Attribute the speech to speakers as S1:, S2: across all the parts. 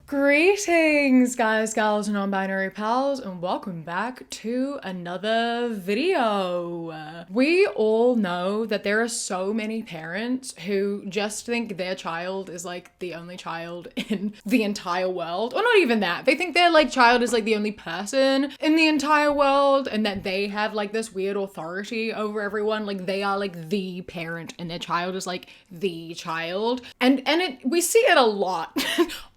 S1: Greetings, guys, gals, and non-binary pals, and welcome back to another video. We all know that there are so many parents who just think their child is like the only child in the entire world, or not even that. They think their child is like the only person in the entire world, and that they have like this weird authority over everyone. Like they are like the parent, and their child is like the child, and we see it a lot,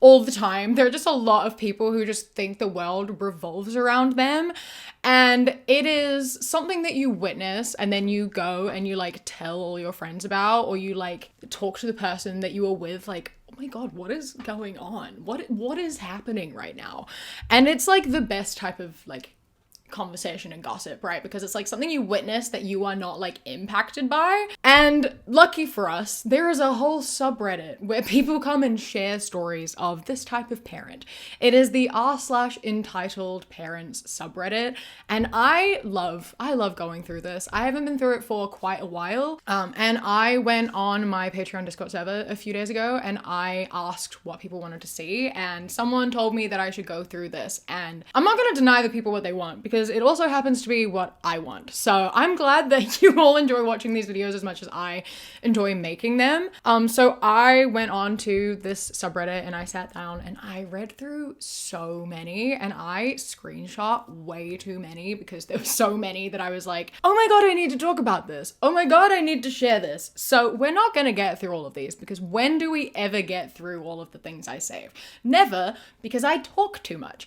S1: all the time. There are just a lot of people who just think the world revolves around them, and it is something that you witness and then you go and you like tell all your friends about, or you like talk to the person that you were with, like, oh my god, what is going on? What is happening right now? And it's like the best type of like conversation and gossip, right? Because it's like something you witness that you are not like impacted by. And lucky for us, there is a whole subreddit where people come and share stories of this type of parent. It is the r/entitled parents subreddit, and I love going through this. I haven't been through it for quite a while, and I went on my Patreon Discord server a few days ago and I asked what people wanted to see, and someone told me that I should go through this, and I'm not going to deny the people what they want, because it also happens to be what I want. So I'm glad that you all enjoy watching these videos as much as I enjoy making them. So I went on to this subreddit and I sat down and I read through so many, and I screenshot way too many because there were so many that I was like, oh my god, I need to talk about this. Oh my god, I need to share this. So we're not gonna get through all of these, because when do we ever get through all of the things I save? Never, because I talk too much.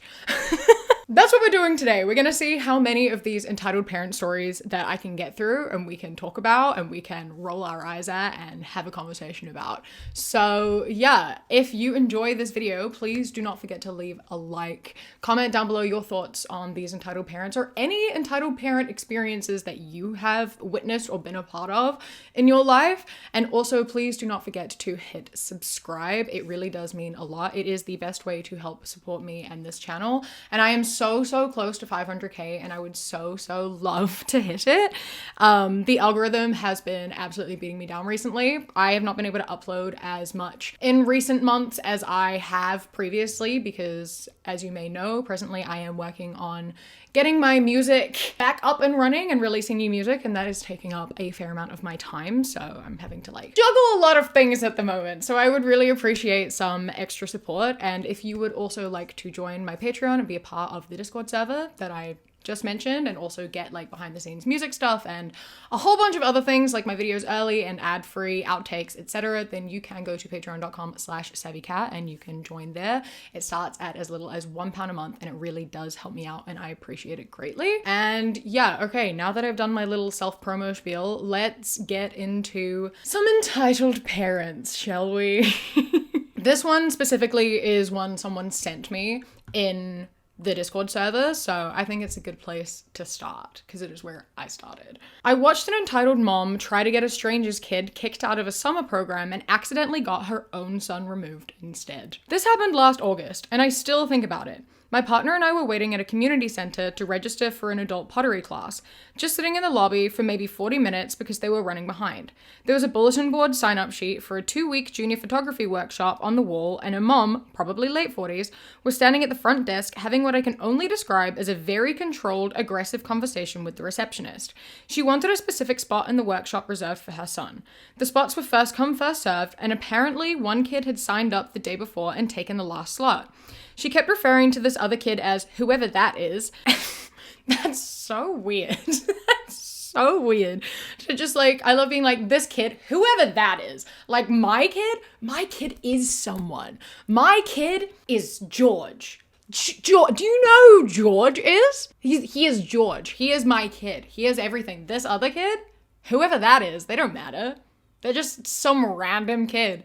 S1: That's what we're doing today. We're gonna see how many of these entitled parent stories that I can get through and we can talk about and we can roll our eyes at and have a conversation about. So yeah, if you enjoy this video, please do not forget to leave a like, comment down below your thoughts on these entitled parents or any entitled parent experiences that you have witnessed or been a part of in your life. And also please do not forget to hit subscribe. It really does mean a lot. It is the best way to help support me and this channel. And I am so close to 500k, and I would so love to hit it. The algorithm has been absolutely beating me down recently. I have not been able to upload as much in recent months as I have previously, because as you may know, presently I am working on getting my music back up and running and releasing new music, and that is taking up a fair amount of my time, so I'm having to like juggle a lot of things at the moment. So I would really appreciate some extra support, and if you would also like to join my Patreon and be a part of the Discord server that I just mentioned, and also get like behind the scenes music stuff and a whole bunch of other things like my videos early and ad-free, outtakes, etc., then you can go to patreon.com/savvycat and you can join there. It starts at as little as £1 a month, and it really does help me out and I appreciate it greatly. And yeah, okay, now that I've done my little self-promo spiel, let's get into some entitled parents, shall we? This one specifically is one someone sent me in the Discord server, so I think it's a good place to start because it is where I started. I watched an entitled mom try to get a stranger's kid kicked out of a summer program and accidentally got her own son removed instead. This happened last August, and I still think about it. My partner and I were waiting at a community center to register for an adult pottery class, just sitting in the lobby for maybe 40 minutes because they were running behind. There was a bulletin board sign-up sheet for a 2-week junior photography workshop on the wall, and a mom, probably late 40s, was standing at the front desk having what I can only describe as a very controlled, aggressive conversation with the receptionist. She wanted a specific spot in the workshop reserved for her son. The spots were first come, first served, and apparently one kid had signed up the day before and taken the last slot. She kept referring to this other kid as whoever that is. That's so weird. That's so weird. To just like, I love being like, this kid, whoever that is. Like my kid is someone. My kid is George. George, do you know who George is? He is George. He is my kid. He is everything. This other kid, whoever that is, they don't matter. They're just some random kid.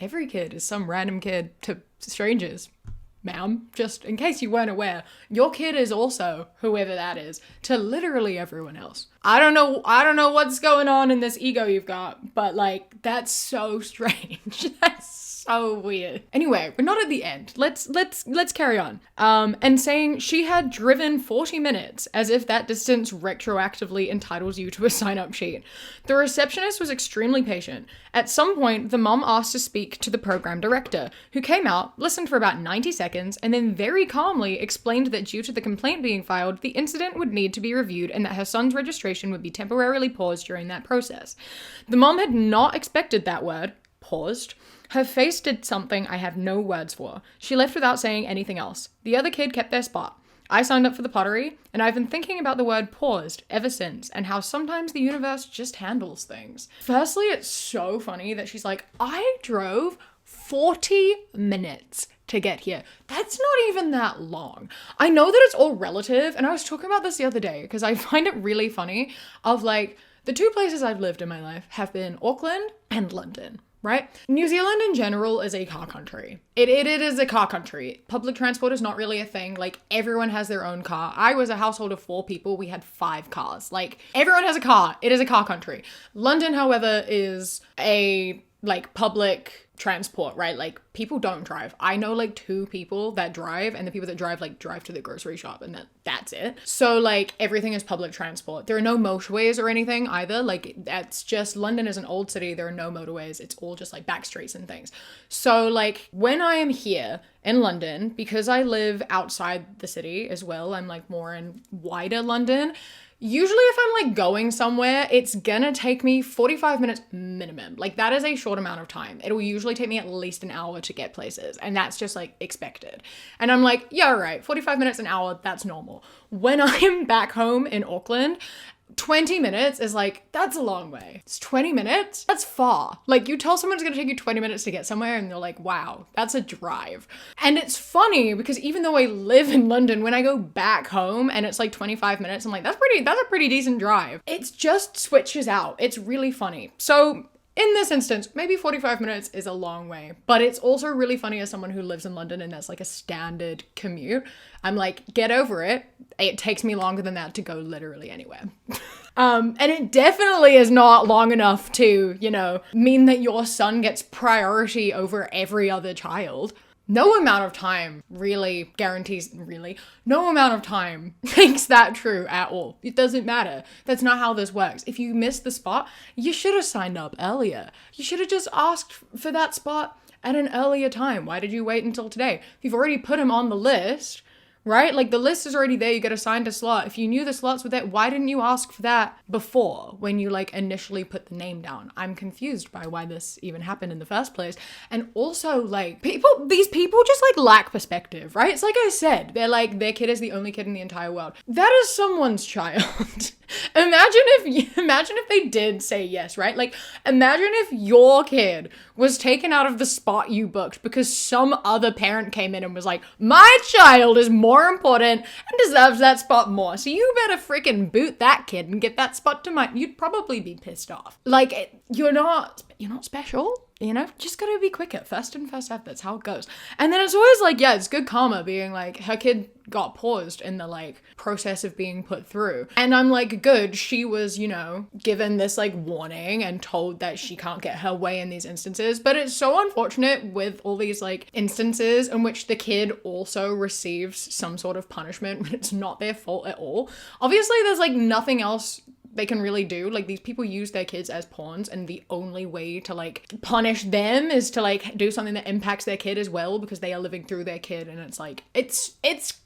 S1: Every kid is some random kid to strangers. Ma'am, just in case you weren't aware, your kid is also whoever that is to literally everyone else. I don't know what's going on in this ego you've got, but like, that's so strange. That's So weird. Anyway, we're not at the end. Let's carry on. And saying she had driven 40 minutes, as if that distance retroactively entitles you to a sign-up sheet. The receptionist was extremely patient. At some point, the mom asked to speak to the program director, who came out, listened for about 90 seconds, and then very calmly explained that due to the complaint being filed, the incident would need to be reviewed and that her son's registration would be temporarily paused during that process. The mom had not expected that word, paused. Her face did something I have no words for. She left without saying anything else. The other kid kept their spot. I signed up for the pottery, and I've been thinking about the word paused ever since, and how sometimes the universe just handles things. Firstly, it's so funny that she's like, I drove 40 minutes to get here. That's not even that long. I know that it's all relative, and I was talking about this the other day, because I find it really funny of like, the two places I've lived in my life have been Auckland and London. Right? New Zealand in general is a car country. It is a car country. Public transport is not really a thing. Like, everyone has their own car. I was a household of 4 people. We had 5 cars. Like, everyone has a car. It is a car country. London, however, is a, like, public transport, right? Like, people don't drive. I know, like, 2 people that drive, and the people that drive, like, drive to the grocery shop, and that's it. So, like, everything is public transport. There are no motorways or anything either. Like, that's just, London is an old city. There are no motorways. It's all just, like, back streets and things. So, like, when I am here in London, because I live outside the city as well, I'm, like, more in wider London. Usually if I'm like going somewhere, it's gonna take me 45 minutes minimum. Like, that is a short amount of time. It will usually take me at least an hour to get places, and that's just like expected. And I'm like, yeah, right, 45 minutes an hour, that's normal. When I'm back home in Auckland, 20 minutes is like, that's a long way. It's 20 minutes? That's far. Like, you tell someone it's gonna take you 20 minutes to get somewhere and they're like, wow, that's a drive. And it's funny because even though I live in London, when I go back home and it's like 25 minutes, I'm like, that's a pretty decent drive. It just switches out. It's really funny. So in this instance, maybe 45 minutes is a long way, but it's also really funny as someone who lives in London and that's like a standard commute. I'm like, get over it. It takes me longer than that to go literally anywhere. And it definitely is not long enough to, you know, mean that your son gets priority over every other child. No amount of time really guarantees, no amount of time makes that true at all. It doesn't matter. That's not how this works. If you missed the spot, you should have signed up earlier. You should have just asked for that spot at an earlier time. Why did you wait until today? If you've already put him on the list, right? Like, the list is already there. You get assigned a slot. If you knew the slots were there, why didn't you ask for that before when you like initially put the name down? I'm confused by why this even happened in the first place. And also, like, these people just like lack perspective, right? It's like I said, they're like, their kid is the only kid in the entire world. That is someone's child. Imagine if they did say yes, right? Like, imagine if your kid was taken out of the spot you booked because some other parent came in and was like, my child is more important and deserves that spot more, so you better freaking boot that kid and get that spot to mine. You'd probably be pissed off. Like, you're not special. You know, just gotta be quicker. First in, first out. That's how it goes. And then it's always like, yeah, it's good karma being like, her kid got paused in the like process of being put through. And I'm like, good. She was, you know, given this like warning and told that she can't get her way in these instances. But it's so unfortunate with all these like instances in which the kid also receives some sort of punishment when it's not their fault at all. Obviously, there's like nothing else they can really do. Like, these people use their kids as pawns, and the only way to like punish them is to like do something that impacts their kid as well, because they are living through their kid. And it's like, it's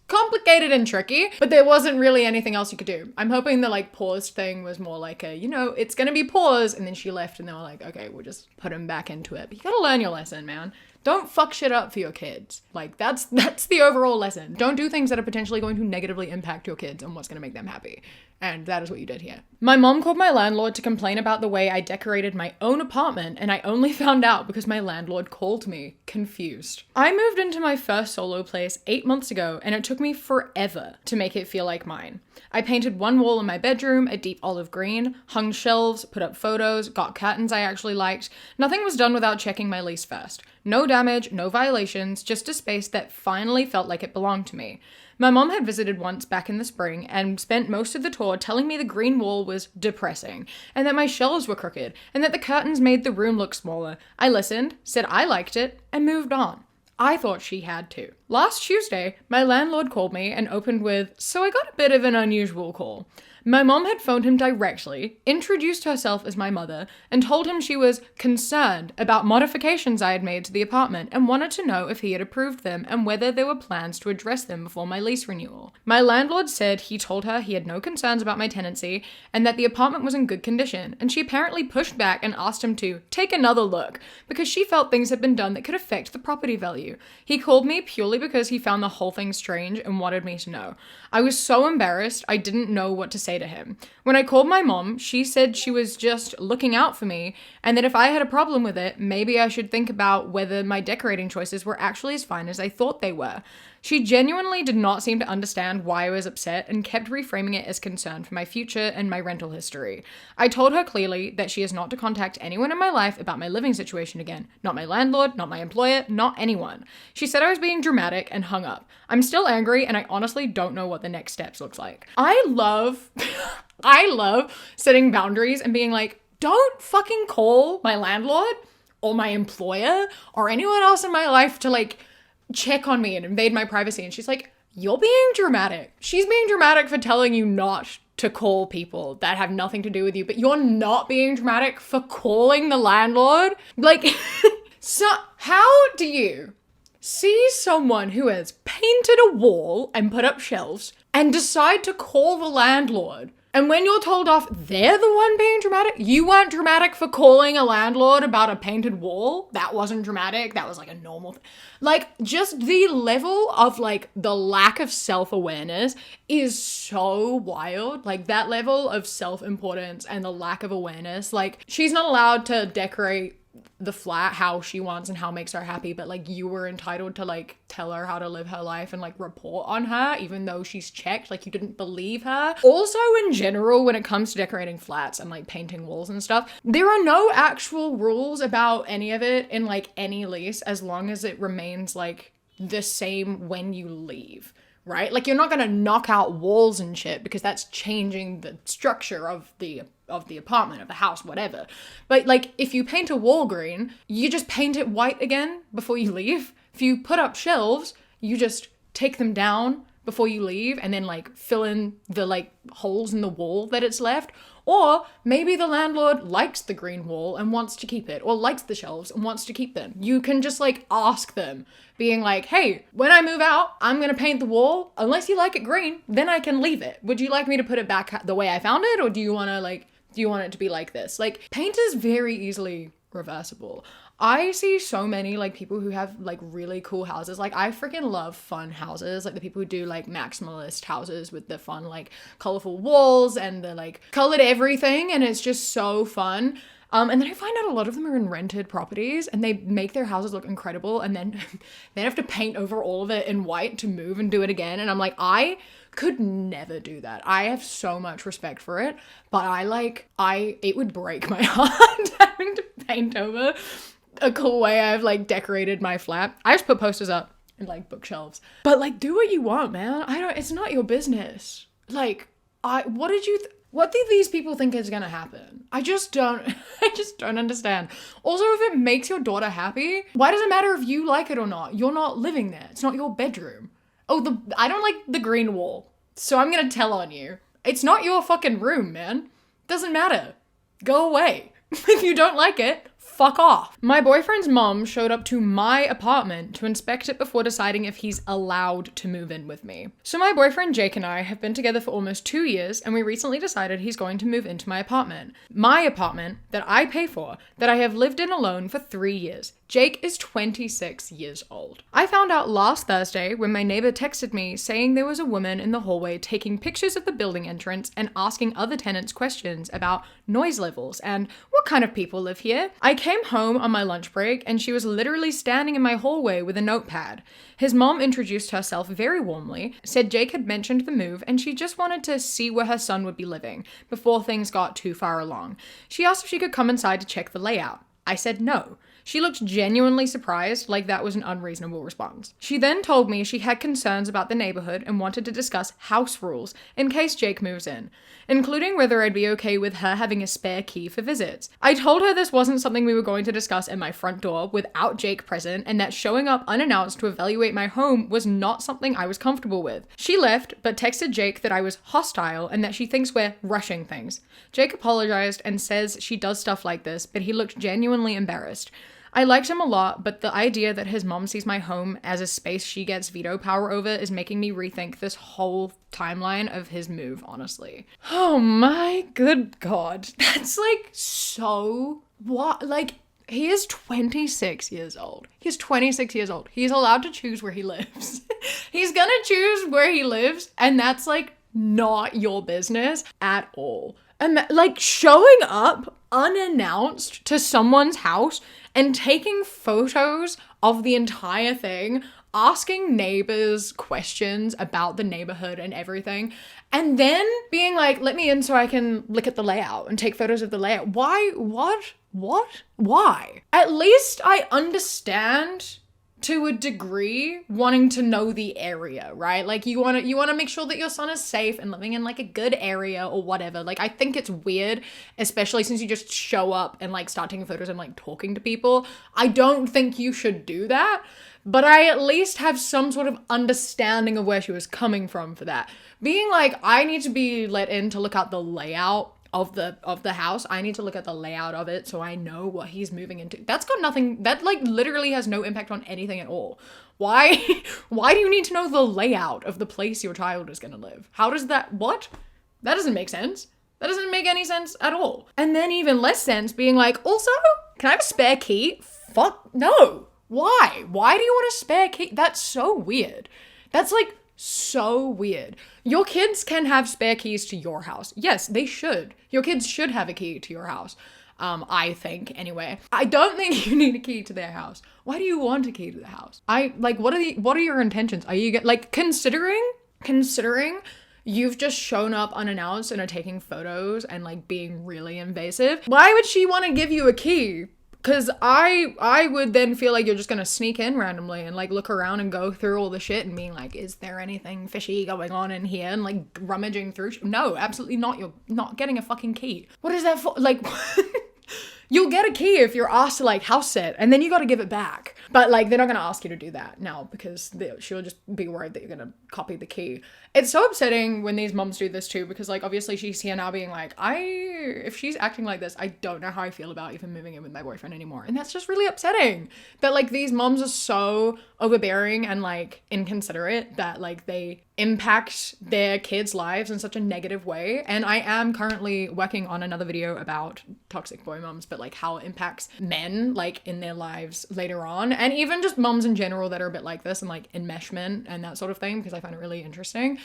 S1: complicated and tricky, but there wasn't really anything else you could do. I'm hoping the like pause thing was more like a, you know, it's gonna be pause, and then she left and they were like, okay, we'll just put him back into it. But you gotta learn your lesson, man. Don't fuck shit up for your kids. Like, that's the overall lesson. Don't do things that are potentially going to negatively impact your kids and what's going to make them happy. And that is what you did here. My mom called my landlord to complain about the way I decorated my own apartment, and I only found out because my landlord called me, confused. I moved into my first solo place 8 months ago, and it took me forever to make it feel like mine. I painted one wall in my bedroom a deep olive green, hung shelves, put up photos, got curtains I actually liked. Nothing was done without checking my lease first. No damage, no violations, just a space that finally felt like it belonged to me. My mom had visited once back in the spring and spent most of the tour telling me the green wall was depressing, and that my shelves were crooked, and that the curtains made the room look smaller. I listened, said I liked it, and moved on. I thought she had too. Last Tuesday, my landlord called me and opened with, "So I got a bit of an unusual call." My mom had phoned him directly, introduced herself as my mother, and told him she was concerned about modifications I had made to the apartment and wanted to know if he had approved them and whether there were plans to address them before my lease renewal. My landlord said he told her he had no concerns about my tenancy and that the apartment was in good condition, and she apparently pushed back and asked him to take another look because she felt things had been done that could affect the property value. He called me purely because he found the whole thing strange and wanted me to know. I was so embarrassed, I didn't know what to say to him. When I called my mom, she said she was just looking out for me and that if I had a problem with it, maybe I should think about whether my decorating choices were actually as fine as I thought they were. She genuinely did not seem to understand why I was upset and kept reframing it as concern for my future and my rental history. I told her clearly that she is not to contact anyone in my life about my living situation again. Not my landlord, not my employer, not anyone. She said I was being dramatic and hung up. I'm still angry and I honestly don't know what the next steps looks like. I love setting boundaries and being like, don't fucking call my landlord or my employer or anyone else in my life to like check on me and invade my privacy. And she's like, you're being dramatic. She's being dramatic for telling you not to call people that have nothing to do with you, but you're not being dramatic for calling the landlord. Like, so how do you see someone who has painted a wall and put up shelves and decide to call the landlord? And when you're told off, they're the one being dramatic. You weren't dramatic for calling a landlord about a painted wall. That wasn't dramatic. That was like a normal thing. Like, just the level of like the lack of self-awareness is so wild. Like that level of self-importance and the lack of awareness. Like, she's not allowed to decorate the flat how she wants and how makes her happy, but like you were entitled to like tell her how to live her life and like report on her even though she's checked, like you didn't believe her. Also, in general, when it comes to decorating flats and like painting walls and stuff, there are no actual rules about any of it in like any lease as long as it remains like the same when you leave. Right? Like, you're not going to knock out walls and shit because that's changing the structure of the apartment, of the house, whatever. But like, if you paint a wall green, you just paint it white again before you leave. If you put up shelves, you just take them down before you leave and then like fill in the like holes in the wall that it's left. Or maybe the landlord likes the green wall and wants to keep it, or likes the shelves and wants to keep them. You can just like ask them, being like, hey, when I move out, I'm going to paint the wall. Unless you like it green, then I can leave it. Would you like me to put it back the way I found it? Or do you want it to be like this? Like, paint is very easily reversible. I see so many like people who have like really cool houses. Like, I freaking love fun houses, like the people who do like maximalist houses with the fun like colorful walls and the like colored everything, and it's just so fun. And then I find out a lot of them are in rented properties and they make their houses look incredible and then they have to paint over all of it in white to move and do it again. And I'm like, I could never do that. I have so much respect for it, but it would break my heart having to paint over a cool way I've like decorated my flat. I just put posters up and like bookshelves, but like, do what you want, man. It's not your business. Like, what do these people think is gonna happen? I just don't understand. Also, if it makes your daughter happy, why does it matter if you like it or not? You're not living there. It's not your bedroom. Oh, I don't like the green wall, so I'm gonna tell on you. It's not your fucking room, man. Doesn't matter. Go away. If you don't like it, fuck off. My boyfriend's mom showed up to my apartment to inspect it before deciding if he's allowed to move in with me. So my boyfriend Jake and I have been together for almost 2 years, and we recently decided he's going to move into my apartment. My apartment that I pay for, that I have lived in alone for 3 years. Jake is 26 years old. I found out last Thursday when my neighbor texted me saying there was a woman in the hallway taking pictures of the building entrance and asking other tenants questions about noise levels and what kind of people live here. I came home on my lunch break and she was literally standing in my hallway with a notepad. His mom introduced herself very warmly, said Jake had mentioned the move and she just wanted to see where her son would be living before things got too far along. She asked if she could come inside to check the layout. I said no. She looked genuinely surprised, like that was an unreasonable response. She then told me she had concerns about the neighborhood and wanted to discuss house rules in case Jake moves in, including whether I'd be okay with her having a spare key for visits. I told her this wasn't something we were going to discuss at my front door without Jake present, and that showing up unannounced to evaluate my home was not something I was comfortable with. She left, but texted Jake that I was hostile and that she thinks we're rushing things. Jake apologized and says she does stuff like this, but he looked genuinely embarrassed. I liked him a lot, but the idea that his mom sees my home as a space she gets veto power over is making me rethink this whole timeline of his move, honestly. Oh my good God. That's like so... What? Like, he is 26 years old. He's 26 years old. He's allowed to choose where he lives. He's gonna choose where he lives, and that's like not your business at all. And like showing up unannounced to someone's house and taking photos of the entire thing, asking neighbors questions about the neighborhood and everything, and then being like, let me in so I can look at the layout and take photos of the layout. Why? What? Why? At least I understand to a degree wanting to know the area, right? Like you want to make sure that your son is safe and living in like a good area or whatever. Like I think it's weird, especially since you just show up and like start taking photos and like talking to people. I don't think you should do that, but I at least have some sort of understanding of where she was coming from for that. Being like, I need to be let in to look at the layout of the house. I need to look at the layout of it so I know what he's moving into. That's got nothing, that like literally has no impact on anything at all. Why do you need to know the layout of the place your child is gonna live? How does that, what? That doesn't make sense. That doesn't make any sense at all. And then even less sense being like, also, can I have a spare key? Fuck no. Why? Why do you want a spare key? That's so weird. That's like so weird. Your kids can have spare keys to your house. Yes, they should. Your kids should have a key to your house. I think anyway. I don't think you need a key to their house. Why do you want a key to the house? What are your intentions? Are you like considering you've just shown up unannounced and are taking photos and like being really invasive? Why would she want to give you a key? Because I would then feel like you're just going to sneak in randomly and like look around and go through all the shit and being like, is there anything fishy going on in here? And like rummaging through. No, absolutely not. You're not getting a fucking key. What is that for? Like, you'll get a key if you're asked to like house sit and then you got to give it back. But like, they're not going to ask you to do that now because she'll just be worried that you're going to copy the key. It's so upsetting when these moms do this too, because like, obviously she's here now being like, if she's acting like this, I don't know how I feel about even moving in with my boyfriend anymore. And that's just really upsetting that like these moms are so overbearing and like inconsiderate that like they impact their kids' lives in such a negative way. And I am currently working on another video about toxic boy moms, but like how it impacts men like in their lives later on, and even just moms in general that are a bit like this and like enmeshment and that sort of thing, because I find it really interesting.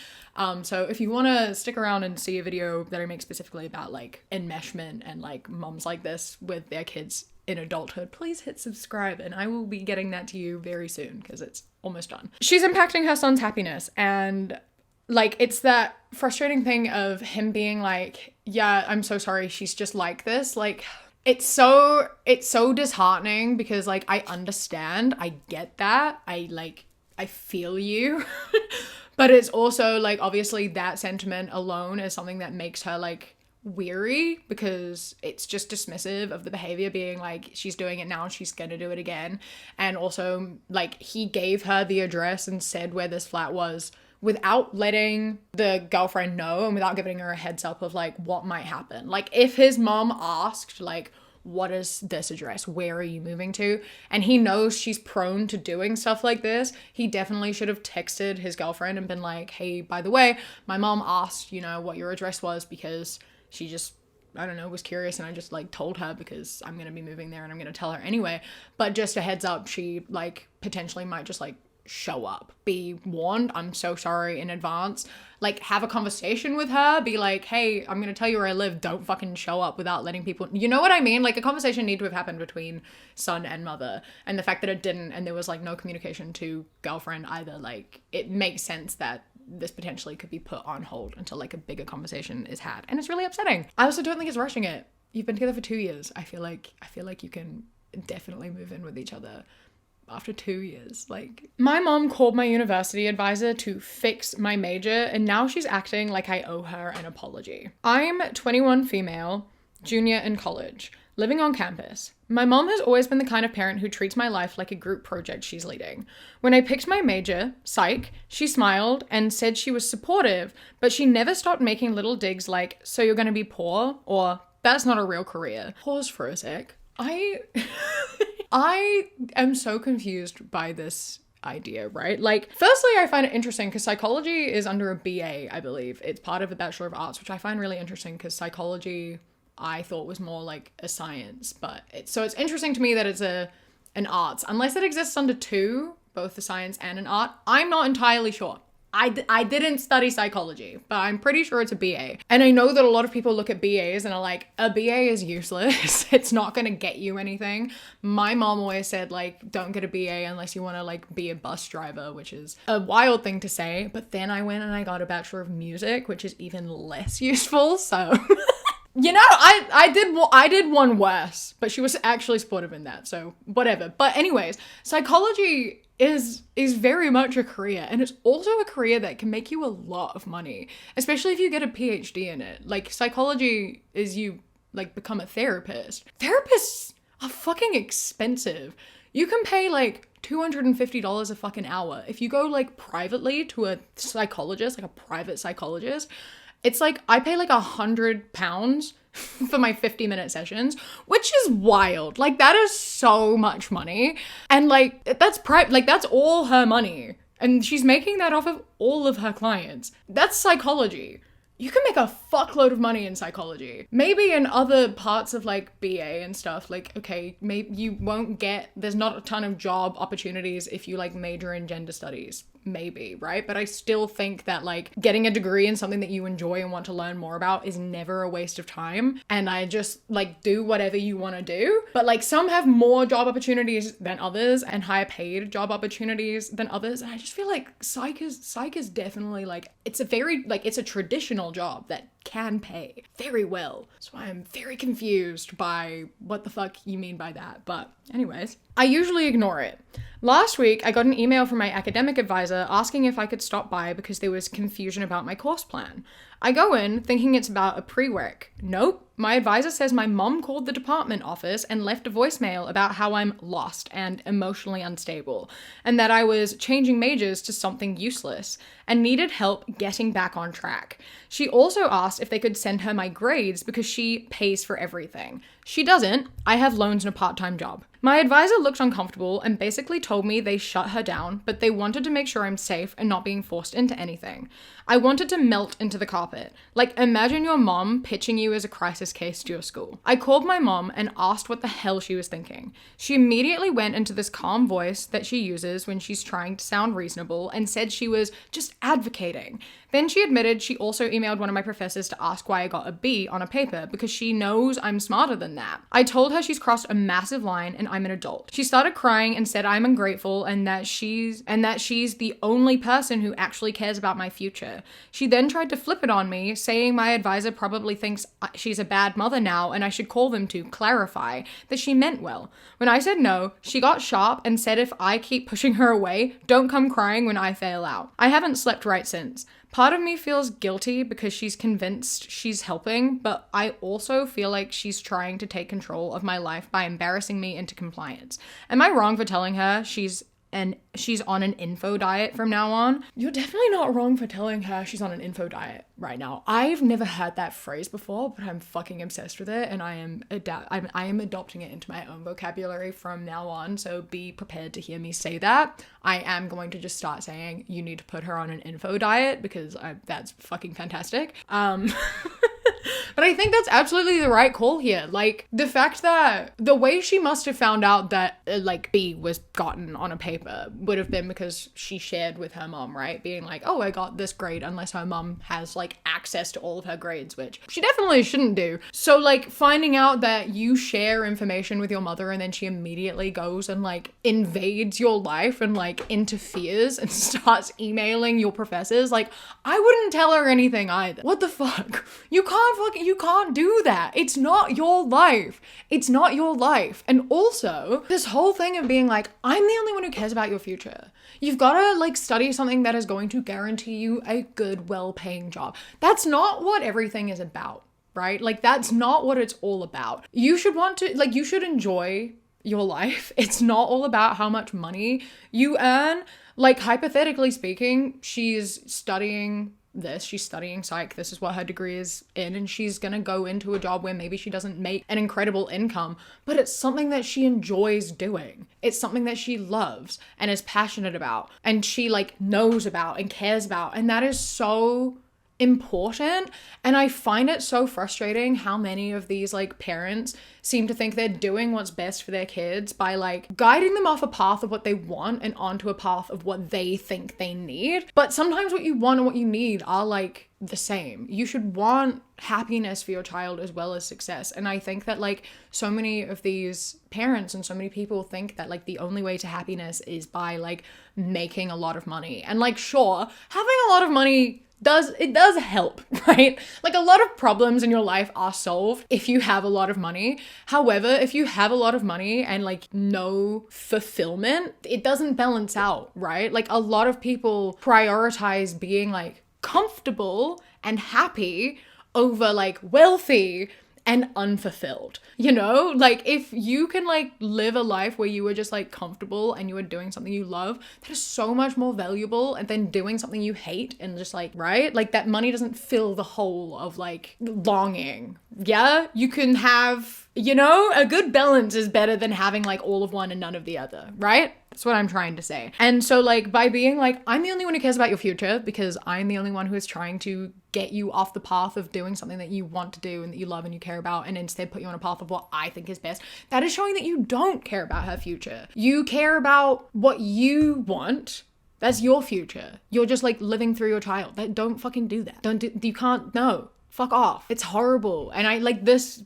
S1: So if you want to stick around and see a video that I make specifically about like enmeshment and like moms like this with their kids in adulthood, please hit subscribe and I will be getting that to you very soon because it's almost done. She's impacting her son's happiness, and like it's that frustrating thing of him being like, yeah, I'm so sorry, she's just like this. Like it's so disheartening because like I understand, I get that, I feel you. But it's also like obviously that sentiment alone is something that makes her like weary, because it's just dismissive of the behavior, being like, she's doing it now, she's gonna do it again. And also like he gave her the address and said where this flat was without letting the girlfriend know and without giving her a heads up of like what might happen. Like if his mom asked like, what is this address? Where are you moving to? And he knows she's prone to doing stuff like this, he definitely should have texted his girlfriend and been like, hey, by the way, my mom asked, you know, what your address was because she just, I don't know, was curious and I just like told her because I'm going to be moving there and I'm going to tell her anyway. But just a heads up, she like potentially might just like show up. Be warned, I'm so sorry in advance. Like have a conversation with her, be like, hey, I'm gonna tell you where I live, don't fucking show up without letting people, you know what I mean? Like a conversation need to have happened between son and mother, and the fact that it didn't and there was like no communication to girlfriend either, like it makes sense that this potentially could be put on hold until like a bigger conversation is had, and it's really upsetting. I also don't think it's rushing it. You've been together for 2 years. I feel like you can definitely move in with each other after 2 years. Like, my mom called my university advisor to fix my major, and now she's acting like I owe her an apology. I'm 21 female, junior in college, living on campus. My mom has always been the kind of parent who treats my life like a group project she's leading. When I picked my major, psych, she smiled and said she was supportive, but she never stopped making little digs like, so you're gonna be poor, or that's not a real career. Pause for a sec. I am so confused by this idea, right? Like, firstly, I find it interesting because psychology is under a BA, I believe. It's part of a Bachelor of Arts, which I find really interesting because psychology I thought was more like a science, but it's interesting to me that it's an arts, unless it exists under two, both the science and an art. I'm not entirely sure. I didn't study psychology, but I'm pretty sure it's a BA. And I know that a lot of people look at BAs and are like, a BA is useless. It's not going to get you anything. My mom always said, like, don't get a BA unless you want to, like, be a bus driver, which is a wild thing to say. But then I went and I got a Bachelor of Music, which is even less useful. So, you know, I did one worse, but she was actually supportive in that. So whatever. But anyways, psychology is very much a career, and it's also a career that can make you a lot of money, especially if you get a PhD in it. Like, psychology is you, like, become a therapist. Therapists are fucking expensive. You can pay, like, $250 a fucking hour. If you go, like, privately to a psychologist, like a private psychologist, it's like, I pay like £100 for my 50-minute sessions, which is wild. Like, that is so much money. And like, that's all her money. And she's making that off of all of her clients. That's psychology. You can make a fuckload of money in psychology. Maybe in other parts of like BA and stuff, like, okay, maybe there's not a ton of job opportunities if you like major in gender studies. Maybe, right? But I still think that like getting a degree in something that you enjoy and want to learn more about is never a waste of time. And I just like do whatever you want to do. But like some have more job opportunities than others and higher paid job opportunities than others. And I just feel like psych is definitely like, it's a traditional job that can pay very well. So I'm very confused by what the fuck you mean by that. But anyways, I usually ignore it. Last week, I got an email from my academic advisor asking if I could stop by because there was confusion about my course plan. I go in thinking it's about a prereq. Nope. My advisor says my mom called the department office and left a voicemail about how I'm lost and emotionally unstable, and that I was changing majors to something useless and needed help getting back on track. She also asked if they could send her my grades because she pays for everything. She doesn't. I have loans and a part-time job. My advisor looked uncomfortable and basically told me they shut her down, but they wanted to make sure I'm safe and not being forced into anything. I wanted to melt into the carpet. Like, imagine your mom pitching you as a crisis case to your school. I called my mom and asked what the hell she was thinking. She immediately went into this calm voice that she uses when she's trying to sound reasonable and said she was just advocating. Then she admitted she also emailed one of my professors to ask why I got a B on a paper because she knows I'm smarter than that. I told her she's crossed a massive line and I'm an adult. She started crying and said I'm ungrateful and that she's the only person who actually cares about my future. She then tried to flip it on me, saying my advisor probably thinks she's a bad mother now and I should call them to clarify that she meant well. When I said no, she got sharp and said if I keep pushing her away, don't come crying when I fail out. I haven't slept right since. Part of me feels guilty because she's convinced she's helping, but I also feel like she's trying to take control of my life by embarrassing me into compliance. Am I wrong for telling her she's on an info diet from now on? You're definitely not wrong for telling her she's on an info diet right now. I've never heard that phrase before, but I'm fucking obsessed with it, and I am adopting it into my own vocabulary from now on, so be prepared to hear me say that. I am going to just start saying you need to put her on an info diet because that's fucking fantastic. But I think that's absolutely the right call here. Like, the fact that the way she must have found out that, like, B was gotten on a paper would have been because she shared with her mom, right? Being like, oh, I got this grade, unless her mom has, like, access to all of her grades, which she definitely shouldn't do. So, like, finding out that you share information with your mother and then she immediately goes and, like, invades your life and, like, interferes and starts emailing your professors, like, I wouldn't tell her anything either. What the fuck? You can't you can't do that. It's not your life. It's not your life. And also, this whole thing of being like, I'm the only one who cares about your future. You've got to like study something that is going to guarantee you a good, well-paying job. That's not what everything is about, right? Like, that's not what it's all about. You should want to, like, you should enjoy your life. It's not all about how much money you earn. Like, hypothetically speaking, she's studying psych, this is what her degree is in, and she's gonna go into a job where maybe she doesn't make an incredible income, but it's something that she enjoys doing. It's something that she loves and is passionate about, and she like knows about and cares about, and that is so important. And I find it so frustrating how many of these like parents seem to think they're doing what's best for their kids by like guiding them off a path of what they want and onto a path of what they think they need. But sometimes what you want and what you need are like the same. You should want happiness for your child as well as success. And I think that like so many of these parents and so many people think that like the only way to happiness is by like making a lot of money. And like, sure, having a lot of money does help, right? Like, a lot of problems in your life are solved if you have a lot of money. However, if you have a lot of money and like no fulfillment, it doesn't balance out, right? Like, a lot of people prioritize being like comfortable and happy over like wealthy and unfulfilled, you know? Like, if you can like live a life where you were just like comfortable and you were doing something you love, that is so much more valuable than doing something you hate and just like, right? Like, that money doesn't fill the hole of like longing. Yeah, you can have, you know, a good balance is better than having like all of one and none of the other, right? That's what I'm trying to say. And so like, by being like, I'm the only one who cares about your future because I'm the only one who is trying to get you off the path of doing something that you want to do and that you love and you care about, and instead put you on a path of what I think is best, that is showing that you don't care about her future. You care about what you want. That's your future. You're just like living through your child. Don't fucking do that. You can't, no. Fuck off. It's horrible. And I like this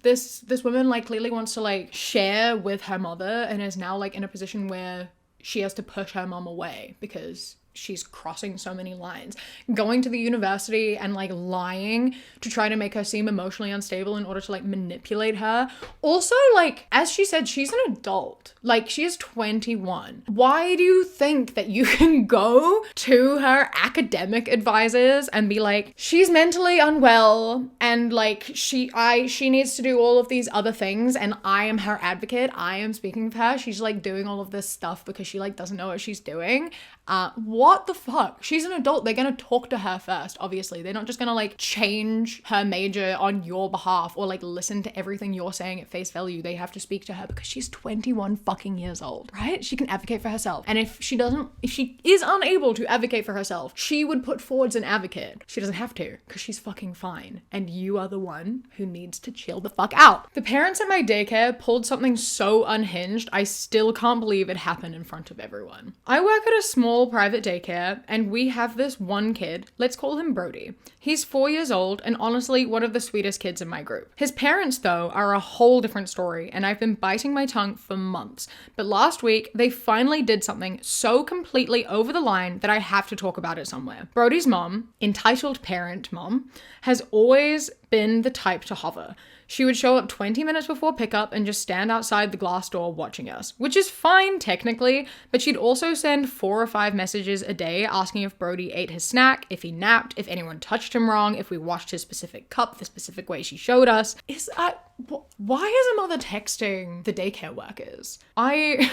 S1: woman like clearly wants to like share with her mother and is now like in a position where she has to push her mom away because she's crossing so many lines, going to the university and like lying to try to make her seem emotionally unstable in order to like manipulate her. Also, like, as she said, she's an adult. Like, she is 21. Why do you think that you can go to her academic advisors and be like, she's mentally unwell and like she needs to do all of these other things and I am her advocate, I am speaking for her, she's like doing all of this stuff because she like doesn't know what she's doing? What the fuck? She's an adult. They're gonna talk to her first, obviously. They're not just gonna like change her major on your behalf or like listen to everything you're saying at face value. They have to speak to her because she's 21 fucking years old, right? She can advocate for herself. And if she is unable to advocate for herself, she would put forwards an advocate. She doesn't have to because she's fucking fine. And you are the one who needs to chill the fuck out. The parents at my daycare pulled something so unhinged, I still can't believe it happened in front of everyone. I work at a small private daycare and we have this one kid, let's call him Brody. He's 4 years old and honestly one of the sweetest kids in my group. His parents though are a whole different story and I've been biting my tongue for months. But last week they finally did something so completely over the line that I have to talk about it somewhere. Brody's mom, entitled parent mom, has always been the type to hover. She would show up 20 minutes before pickup and just stand outside the glass door watching us, which is fine technically, but she'd also send 4 or 5 messages a day asking if Brody ate his snack, if he napped, if anyone touched him wrong, if we washed his specific cup the specific way she showed us. Why is a mother texting the daycare workers? I'm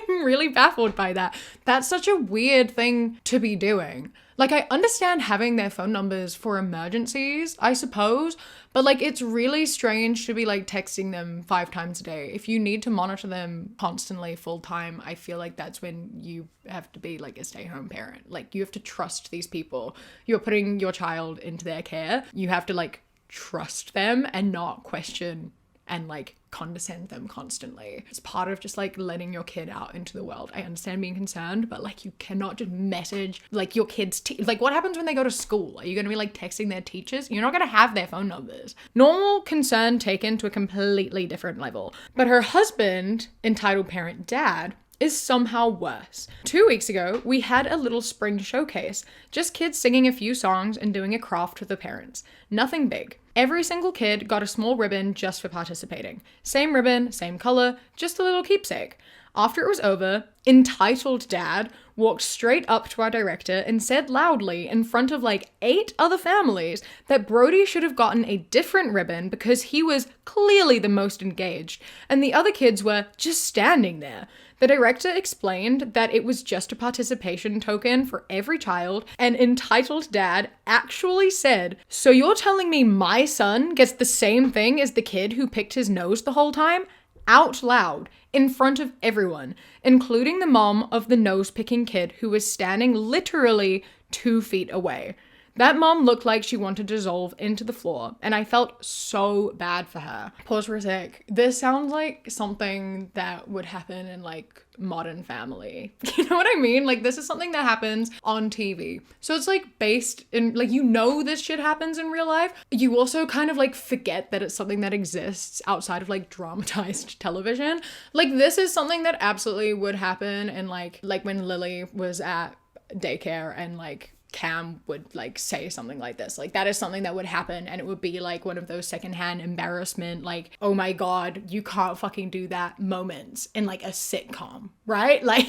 S1: really baffled by that. That's such a weird thing to be doing. Like, I understand having their phone numbers for emergencies, I suppose, but like, it's really strange to be like texting them 5 times a day. If you need to monitor them constantly full time, I feel like that's when you have to be like a stay-home parent. Like, you have to trust these people. You're putting your child into their care. You have to like trust them and not question and like condescend them constantly. It's part of just like letting your kid out into the world. I understand being concerned, but like, you cannot just message like your kids like, what happens when they go to school? Are you gonna be like texting their teachers? You're not gonna have their phone numbers. Normal concern taken to a completely different level. But her husband, entitled parent dad, is somehow worse. 2 weeks ago, we had a little spring showcase. Just kids singing a few songs and doing a craft with the parents. Nothing big. Every single kid got a small ribbon just for participating. Same ribbon, same color, just a little keepsake. After it was over, entitled dad walked straight up to our director and said loudly in front of like 8 other families that Brody should have gotten a different ribbon because he was clearly the most engaged and the other kids were just standing there. The director explained that it was just a participation token for every child, and entitled dad actually said, "So you're telling me my son gets the same thing as the kid who picked his nose the whole time?" Out loud, in front of everyone, including the mom of the nose-picking kid who was standing literally 2 feet away. That mom looked like she wanted to dissolve into the floor, and I felt so bad for her. Pause for a sec. This sounds like something that would happen in like Modern Family. You know what I mean? Like this is something that happens on TV. So it's like based in like, you know, this shit happens in real life. You also kind of like forget that it's something that exists outside of like dramatized television. Like this is something that absolutely would happen in like when Lily was at daycare and like Cam would like say something like this. Like that is something that would happen, and it would be like one of those secondhand embarrassment, like, oh my god, you can't fucking do that moments in like a sitcom, right? Like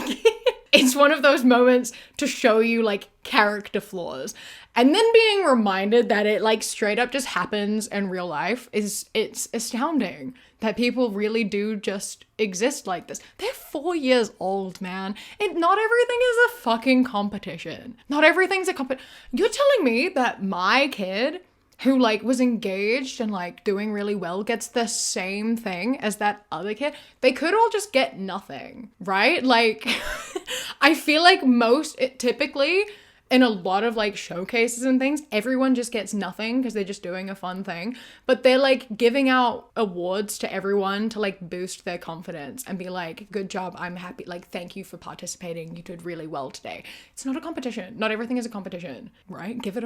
S1: it's one of those moments to show you like character flaws, and then being reminded that it like straight up just happens in real life it's astounding that people really do just exist like this. They're 4 years old, man. Not everything is a fucking competition. Not everything's a You're telling me that my kid who like was engaged and like doing really well gets the same thing as that other kid? They could all just get nothing, right? Like I feel like typically in a lot of like showcases and things, everyone just gets nothing because they're just doing a fun thing. But they're like giving out awards to everyone to like boost their confidence and be like, good job, I'm happy. Like, thank you for participating. You did really well today. It's not a competition. Not everything is a competition, right? Give it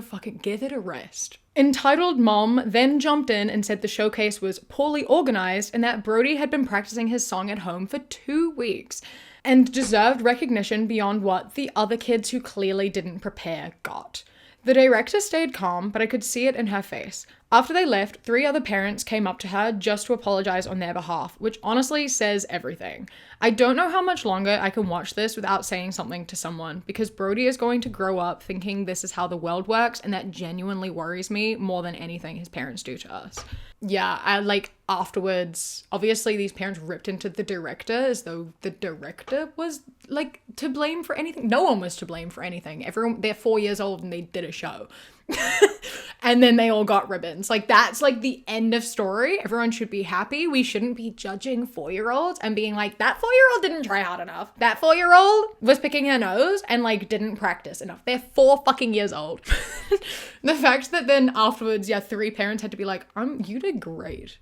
S1: a rest. Entitled mom then jumped in and said the showcase was poorly organized and that Brody had been practicing his song at home for 2 weeks and deserved recognition beyond what the other kids who clearly didn't prepare got. The director stayed calm, but I could see it in her face. After they left, 3 other parents came up to her just to apologize on their behalf, which honestly says everything. I don't know how much longer I can watch this without saying something to someone, because Brody is going to grow up thinking this is how the world works, and that genuinely worries me more than anything his parents do to us. Yeah, I like afterwards, obviously these parents ripped into the director as though the director was like to blame for anything. No one was to blame for anything. They're 4 years old and they did a show. And then they all got ribbons. Like that's like the end of story. Everyone should be happy. We shouldn't be judging 4-year-olds and being like, that 4-year-old didn't try hard enough. That 4-year-old was picking her nose and like didn't practice enough. They're 4 fucking years old. The fact that then afterwards, 3 parents had to be like, you did great.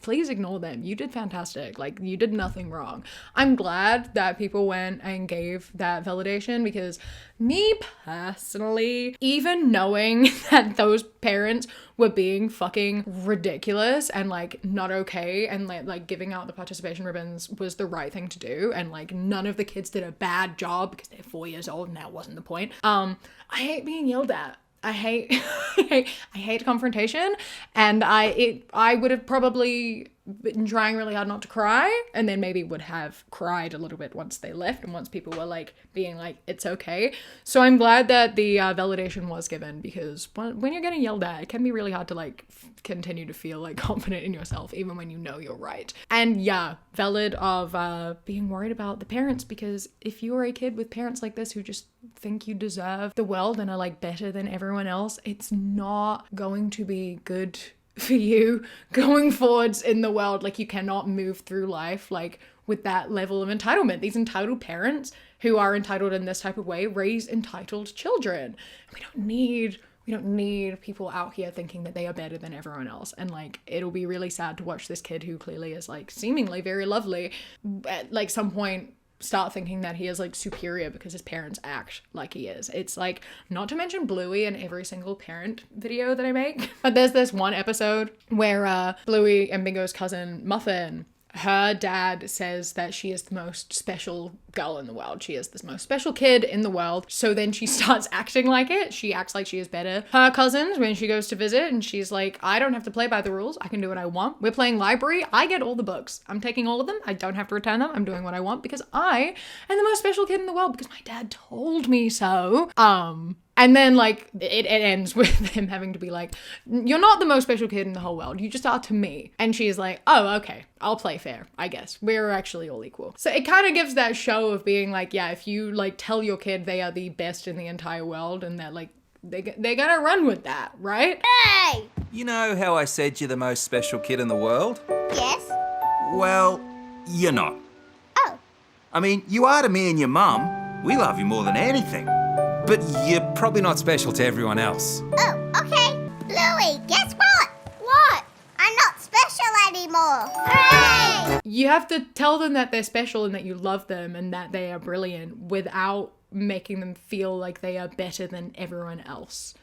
S1: Please ignore them. You did fantastic. Like, you did nothing wrong. I'm glad that people went and gave that validation, because me personally, even knowing that those parents were being fucking ridiculous and like not okay, and like giving out the participation ribbons was the right thing to do, and like none of the kids did a bad job because they're 4 years old and that wasn't the point. I hate being yelled at. I hate confrontation, and I would have probably been trying really hard not to cry, and then maybe would have cried a little bit once they left and once people were like being like, it's okay. So I'm glad that the validation was given, because when you're getting yelled at, it can be really hard to like continue to feel like confident in yourself even when you know you're right. And yeah, valid of being worried about the parents, because if you are a kid with parents like this who just think you deserve the world and are like better than everyone else, it's not going to be good for you going forwards in the world. Like, you cannot move through life like with that level of entitlement. These entitled parents who are entitled in this type of way raise entitled children. We don't need people out here thinking that they are better than everyone else. And like, it'll be really sad to watch this kid who clearly is like seemingly very lovely at like some point start thinking that he is like superior because his parents act like he is. It's like, not to mention Bluey in every single parent video that I make, but there's this one episode where Bluey and Bingo's cousin Muffin Her dad says that she is the most special girl in the world. She is the most special kid in the world. So then she starts acting like it. She acts like she is better. Her cousins, when she goes to visit, and she's like, I don't have to play by the rules. I can do what I want. We're playing library. I get all the books. I'm taking all of them. I don't have to return them. I'm doing what I want because I am the most special kid in the world because my dad told me so. And then, like, it ends with him having to be like, you're not the most special kid in the whole world. You just are to me. And she's like, oh, okay, I'll play fair, I guess. We're actually all equal. So it kind of gives that show of being like, yeah, if you, like, tell your kid they are the best in the entire world and that, like, they're gonna run with that, right?
S2: Hey!
S3: You know how I said you're the most special kid in the world?
S2: Yes?
S3: Well, you're not.
S2: Oh.
S3: I mean, you are to me and your mum. We love you more than anything. But you're probably not special to everyone else.
S2: Oh, okay. Louie, guess what? What? I'm not special anymore. Hooray!
S1: You have to tell them that they're special and that you love them and that they are brilliant without making them feel like they are better than everyone else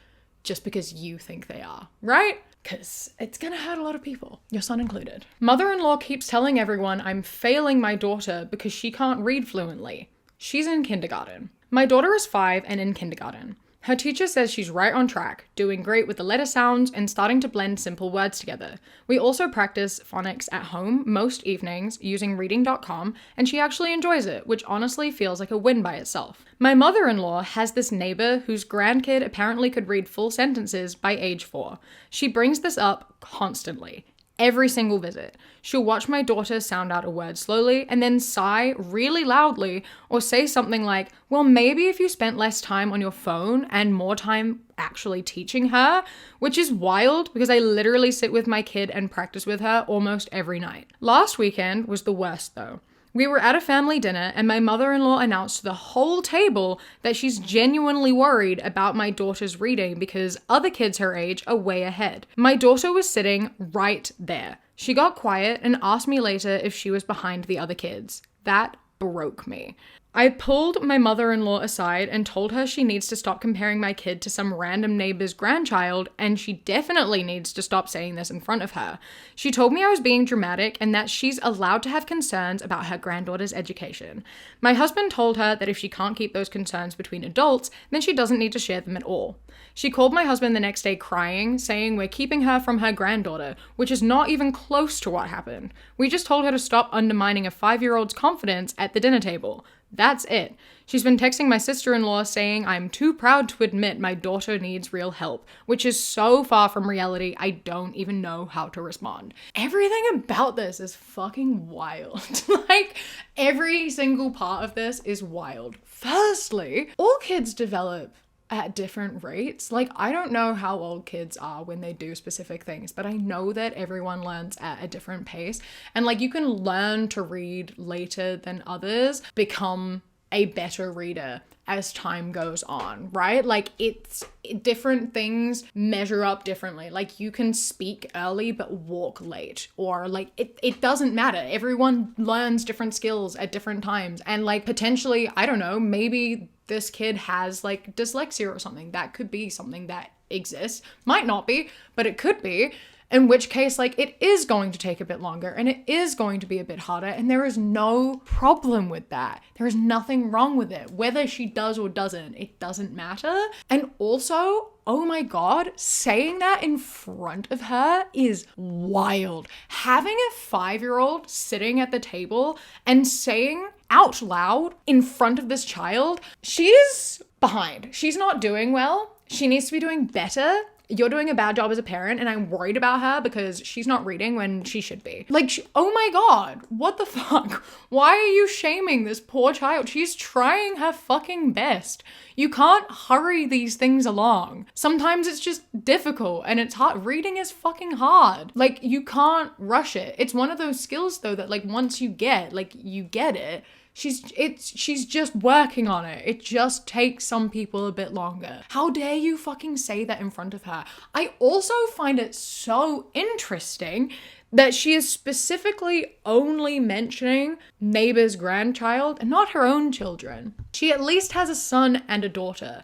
S1: just because you think they are, right? Because it's gonna hurt a lot of people, your son included. Mother-in-law keeps telling everyone I'm failing my daughter because she can't read fluently. She's in kindergarten. My daughter is 5 and in kindergarten. Her teacher says she's right on track, doing great with the letter sounds and starting to blend simple words together. We also practice phonics at home most evenings using reading.com, and she actually enjoys it, which honestly feels like a win by itself. My mother-in-law has this neighbor whose grandkid apparently could read full sentences by age 4. She brings this up constantly. Every single visit. She'll watch my daughter sound out a word slowly and then sigh really loudly or say something like, well, maybe if you spent less time on your phone and more time actually teaching her, which is wild because I literally sit with my kid and practice with her almost every night. Last weekend was the worst though. We were at a family dinner and my mother-in-law announced to the whole table that she's genuinely worried about my daughter's reading because other kids her age are way ahead. My daughter was sitting right there. She got quiet and asked me later if she was behind the other kids. That broke me. I pulled my mother-in-law aside and told her she needs to stop comparing my kid to some random neighbor's grandchild, and she definitely needs to stop saying this in front of her. She told me I was being dramatic and that she's allowed to have concerns about her granddaughter's education. My husband told her that if she can't keep those concerns between adults, then she doesn't need to share them at all. She called my husband the next day crying, saying we're keeping her from her granddaughter, which is not even close to what happened. We just told her to stop undermining a 5-year-old's confidence at the dinner table. That's it. She's been texting my sister-in-law saying I'm too proud to admit my daughter needs real help, which is so far from reality I don't even know how to respond. Everything about this is fucking wild. Like, every single part of this is wild. Firstly, all kids develop at different rates. Like, I don't know how old kids are when they do specific things, but I know that everyone learns at a different pace. And like, you can learn to read later than others, become a better reader as time goes on, right? Like, it's different things measure up differently. Like, you can speak early but walk late, or like it doesn't matter. Everyone learns different skills at different times, and like, potentially, I don't know, maybe this kid has like dyslexia or something. That could be something that exists. Might not be, but it could be. In which case, like, it is going to take a bit longer and it is going to be a bit harder, and there is no problem with that. There is nothing wrong with it. Whether she does or doesn't, it doesn't matter. And also, oh my God, saying that in front of her is wild. Having a 5-year-old sitting at the table and saying out loud in front of this child, she's behind. She's not doing well. She needs to be doing better. You're doing a bad job as a parent, and I'm worried about her because she's not reading when she should be. Like, oh my God, what the fuck? Why are you shaming this poor child? She's trying her fucking best. You can't hurry these things along. Sometimes it's just difficult and it's hard. Reading is fucking hard. Like, you can't rush it. It's one of those skills though that like once you get, like, you get it, She's just working on it. It just takes some people a bit longer. How dare you fucking say that in front of her? I also find it so interesting that she is specifically only mentioning neighbor's grandchild and not her own children. She at least has a son and a daughter.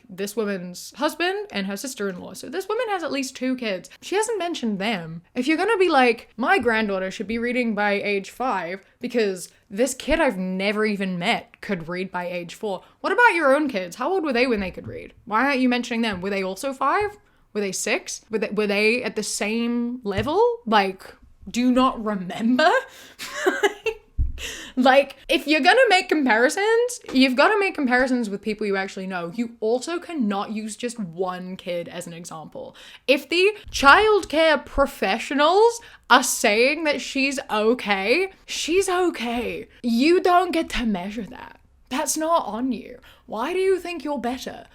S1: This woman's husband and her sister-in-law. So this woman has at least 2 kids. She hasn't mentioned them. If you're gonna be like, my granddaughter should be reading by age 5 because this kid I've never even met could read by age 4. What about your own kids? How old were they when they could read? Why aren't you mentioning them? Were they also 5? Were they 6? Were they at the same level? Like, do you not remember? Like, if you're gonna make comparisons, you've got to make comparisons with people you actually know. You also cannot use just one kid as an example. If the childcare professionals are saying that she's okay, she's okay. You don't get to measure that. That's not on you. Why do you think you're better?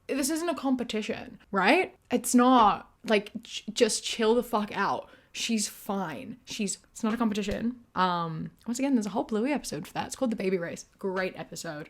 S1: This isn't a competition, right? It's not. Like, just chill the fuck out. She's fine. It's not a competition. Once again, there's a whole Bluey episode for that. It's called The Baby Race. Great episode.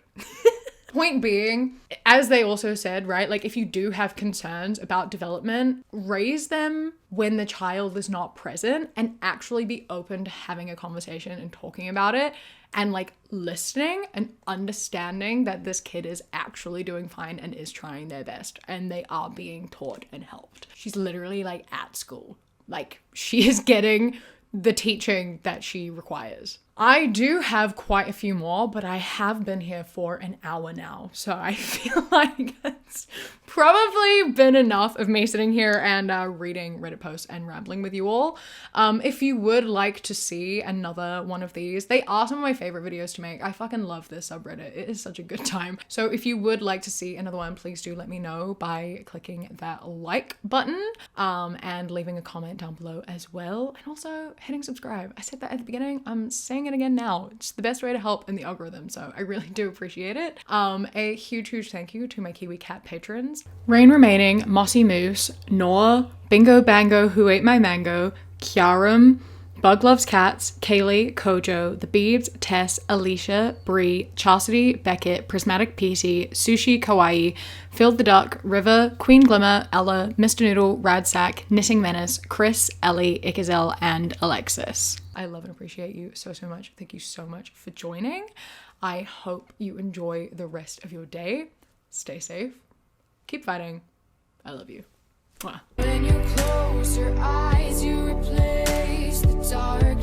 S1: Point being, as they also said, right, like if you do have concerns about development, raise them when the child is not present and actually be open to having a conversation and talking about it and like listening and understanding that this kid is actually doing fine and is trying their best and they are being taught and helped. She's literally like at school. Like, she is getting the teaching that she requires. I do have quite a few more, but I have been here for an hour now. So I feel like it's probably been enough of me sitting here and reading Reddit posts and rambling with you all. If you would like to see another one of these, they are some of my favorite videos to make. I fucking love this subreddit. It is such a good time. So if you would like to see another one, please do let me know by clicking that like button and leaving a comment down below as well. And also hitting subscribe. I said that at the beginning. I'm saying it again now. It's the best way to help in the algorithm, so I really do appreciate it. A huge thank you to my Kiwi cat patrons: Rain Remaining, Mossy Moose, Noah, Bingo Bango Who Ate My Mango, Kiarum, Bug Loves Cats, Kaylee, Kojo, The Beebs, Tess, Alicia, Bree, Chastity, Beckett, Prismatic PT, Sushi Kawaii, Phil the Duck, River, Queen Glimmer, Ella, Mr. Noodle, Radsack, Knitting Menace, Chris, Ellie, Ikazel, and Alexis. I love and appreciate you so much. Thank you so much for joining. I hope you enjoy the rest of your day. Stay safe. Keep fighting. I love you. Mwah. When you close your eyes, you replace the dark.